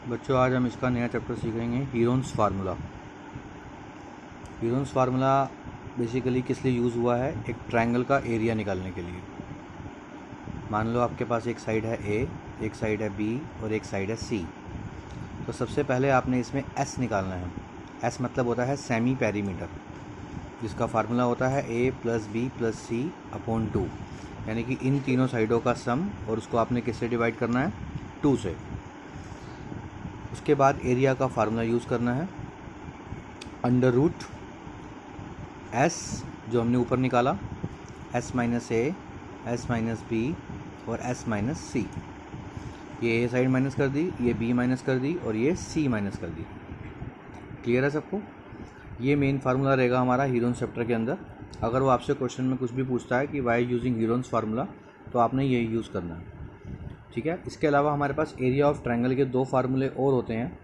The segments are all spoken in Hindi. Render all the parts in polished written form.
बच्चों आज हम इसका नया चैप्टर सीखेंगे Heron's formula. Heron's formula basically किस लिए यूज़ हुआ है, एक ट्रायंगल का एरिया निकालने के लिए। मान लो आपके पास एक साइड है ए, एक साइड है बी और एक साइड है सी। तो सबसे पहले आपने इसमें एस निकालना है। एस मतलब होता है सेमी पेरीमीटर, जिसका फार्मूला होता है ए प्लस बी प्लस सी अपॉन 2, यानी कि इन तीनों साइडों का सम, और उसको आपने किससे डिवाइड करना है, 2 से। उसके बाद एरिया का फार्मूला यूज़ करना है, अंडर रूट एस जो हमने ऊपर निकाला, S minus a, s minus B और एस माइनस सी। ये ए साइड माइनस कर दी, ये बी माइनस कर दी और ये सी माइनस कर दी। क्लियर है सबको? ये मेन फार्मूला रहेगा हमारा हीरोन्स चैप्टर के अंदर। अगर वो आपसे क्वेश्चन में कुछ भी पूछता है कि वाई यूजिंग हीरोन्स फार्मूला, तो आपने ये यूज़ करना है, ठीक है। इसके अलावा हमारे पास एरिया ऑफ ट्रायंगल के 2 फार्मूले और होते हैं।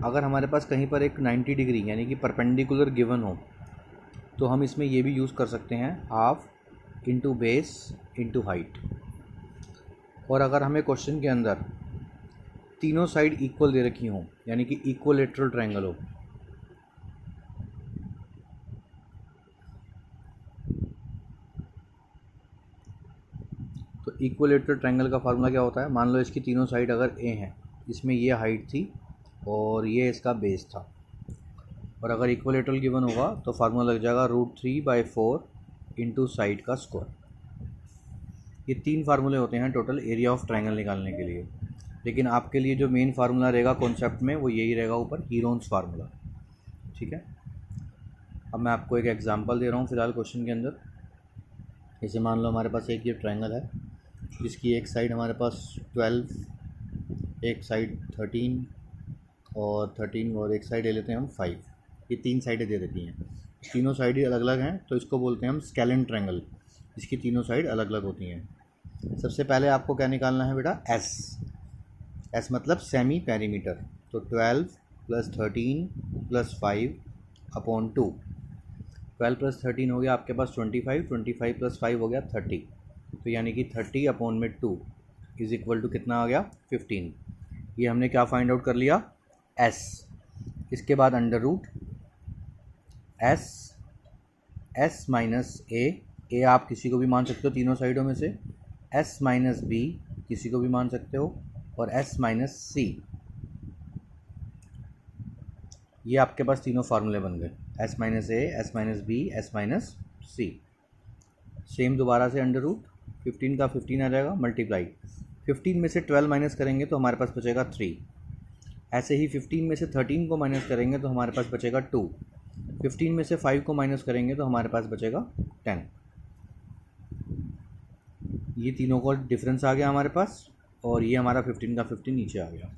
अगर हमारे पास कहीं पर एक 90 डिग्री यानी कि परपेंडिकुलर गिवन हो, तो हम इसमें ये भी यूज़ कर सकते हैं, half into base into height. और अगर हमें क्वेश्चन के अंदर तीनों साइड इक्वल दे रखी हों, यानी कि इक्वलेटरल ट्रायंगल हो, तो इक्वलेटरल ट्रायंगल का फार्मूला क्या होता है, मान लो इसकी तीनों साइड अगर ए हैं, इसमें ये हाइट थी और ये इसका बेस था, और अगर इक्वलेटरल गिवन होगा तो फार्मूला लग जाएगा √3/4 इंटू साइड का स्क्वायर। ये 3 फार्मूले होते हैं टोटल एरिया ऑफ ट्रायंगल निकालने के लिए। लेकिन आपके लिए जो मेन फार्मूला रहेगा कॉन्सेप्ट में, वो यही रहेगा ऊपर, हीरोन्स फार्मूला, ठीक है। अब मैं आपको एक एग्जांपल दे रहा हूँ फिलहाल क्वेश्चन के अंदर। जैसे मान लो हमारे पास एक ये ट्रायंगल है, जिसकी एक साइड हमारे पास 12, एक साइड 13 और 13, और एक साइड ले लेते हैं हम 5। ये 3 साइडें दे देती हैं, तीनों साइड अलग अलग हैं, तो इसको बोलते हैं हम स्केलन ट्रायंगल, इसकी तीनों साइड अलग अलग होती हैं। सबसे पहले आपको क्या निकालना है बेटा, एस। एस मतलब सेमी पेरीमीटर। तो 12 + 13 + 5 अपॉन 2। 12 + 13 हो गया आपके पास 25, 25 + 5 हो गया 30। तो यानी कि 30 अपॉन में 2 इज इक्वल टू कितना आ गया, 15। ये हमने क्या फाइंड आउट कर लिया, एस। इसके बाद अंडर रूट एस माइनस ए आप किसी को भी मान सकते हो तीनों साइडों में से, एस माइनस बी किसी को भी मान सकते हो, और एस माइनस सी। ये आपके पास तीनों फार्मूले बन गए, s minus a, s minus b, s minus c. Same दोबारा से अंडर रूट 15 का 15 आ जाएगा, मल्टीप्लाई 15 में से 12 माइनस करेंगे तो हमारे पास बचेगा 3। ऐसे ही 15 में से 13 को माइनस करेंगे तो हमारे पास बचेगा 2। 15 में से 5 को माइनस करेंगे तो हमारे पास बचेगा 10। ये तीनों का डिफरेंस आ गया हमारे पास, और ये हमारा 15 का 15 नीचे आ गया।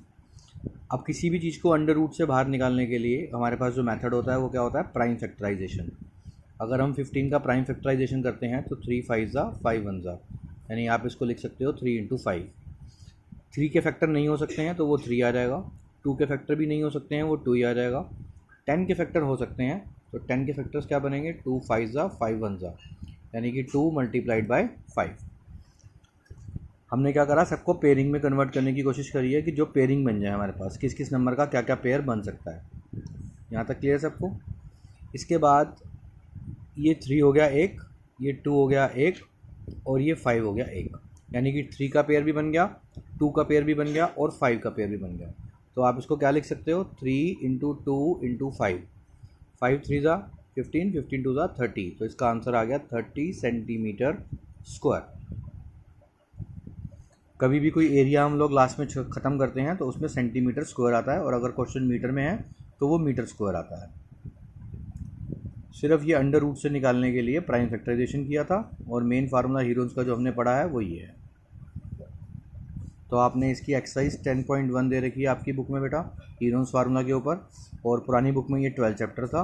अब किसी भी चीज़ को अंडर रूट से बाहर निकालने के लिए हमारे पास जो मेथड होता है वो क्या होता है, प्राइम फैक्टराइजेशन। अगर हम 15 का प्राइम फैक्टराइजेशन करते हैं तो 3 5 ज़ा 5 1 ज़ा, यानी आप इसको लिख सकते हो 3 × 5। 3 के फैक्टर नहीं हो सकते हैं तो वो 3 आ जाएगा, 2 के फैक्टर भी नहीं हो सकते हैं, वो 2 ही आ जाएगा। 10 के फैक्टर हो सकते हैं, तो 10 के फैक्टर्स क्या बनेंगे, 2 5 ज़ा 5 1 ज़ा, यानी कि 2 × 5। हमने क्या करा, सबको पेयरिंग में कन्वर्ट करने की कोशिश करी है कि जो पेयरिंग बन जाए हमारे पास, किस किस नंबर का क्या क्या पेयर बन सकता है। यहाँ तक क्लियर सबको? इसके बाद ये 3 हो गया एक, ये 2 हो गया एक, और ये 5 हो गया एक, यानी कि 3 का पेयर भी बन गया, 2 का पेयर भी बन गया और 5 का पेयर भी बन गया। तो आप इसको क्या लिख सकते हो, 3 × 2 × 5। 5 3 ज़ा 15, 15 2 ज़ा 30। तो इसका आंसर आ गया 30 सेंटीमीटर स्क्वायर। कभी भी कोई एरिया हम लोग लास्ट में ख़त्म करते हैं तो उसमें सेंटीमीटर स्क्वायर आता है, और अगर क्वेश्चन मीटर में है तो वो मीटर स्क्वायर आता है। सिर्फ ये अंडर रूट से निकालने के लिए प्राइम फैक्टराइजेशन किया था, और मेन फार्मूला हीरोन्स का जो हमने पढ़ा है वो ये है। तो आपने इसकी एक्सरसाइज 10.1 दे रखी है आपकी बुक में बेटा, हीरोन्स फार्मूला के ऊपर, और पुरानी बुक में ये 12 चैप्टर था।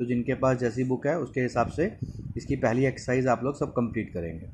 तो जिनके पास जैसी बुक है उसके हिसाब से इसकी पहली एक्सरसाइज आप लोग सब कंप्लीट करेंगे।